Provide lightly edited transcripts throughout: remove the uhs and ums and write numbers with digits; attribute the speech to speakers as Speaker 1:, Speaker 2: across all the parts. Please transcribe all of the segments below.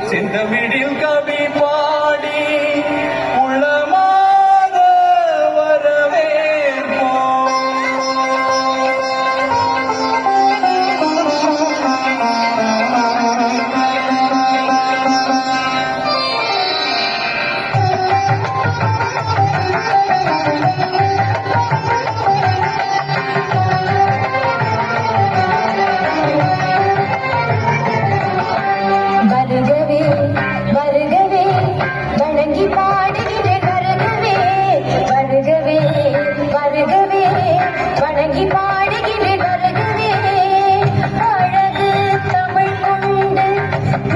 Speaker 1: சிந்தமிழில் கவி பாடி உள்ளமாக வரவேற்போம்.
Speaker 2: வருகவே வணங்கி பாடுகிறேன். வருகவே வருகவே வணங்கி பாடுகிறேன். வருகவே அழகு தமிழ் கொண்டு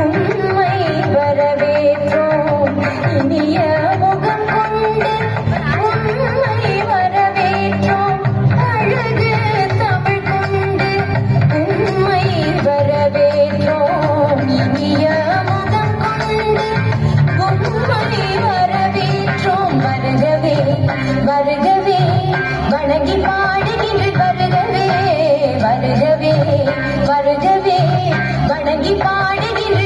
Speaker 2: உண்மை வரவேற்றோம். இனிய முகம் கொண்டு உண்மை வரவேற்றோம். அழகு தமிழ் கொண்டு உண்மை வரவேற்றோம். இனிய வருகவே வணங்கி பாடுகிறேன். வருகவே வருகவே வணங்கி பாடுகிறேன்.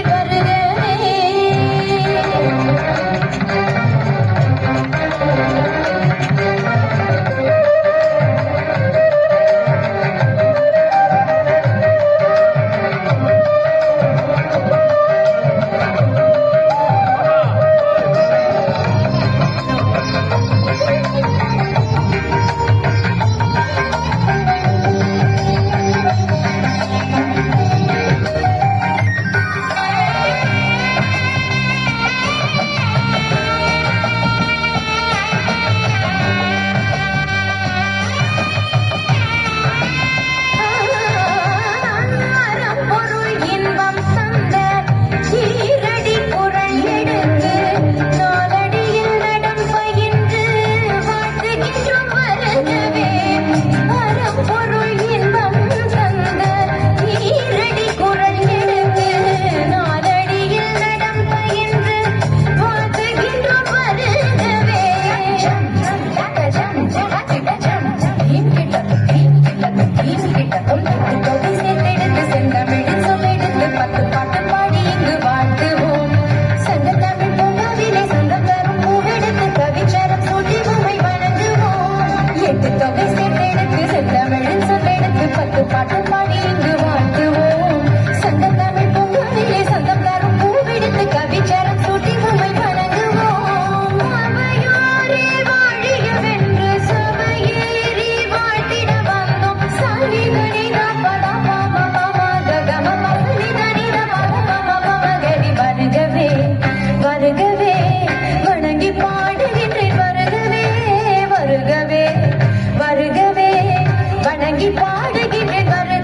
Speaker 2: வருகவே வருகவே வணங்கி பாடுகிறேன்.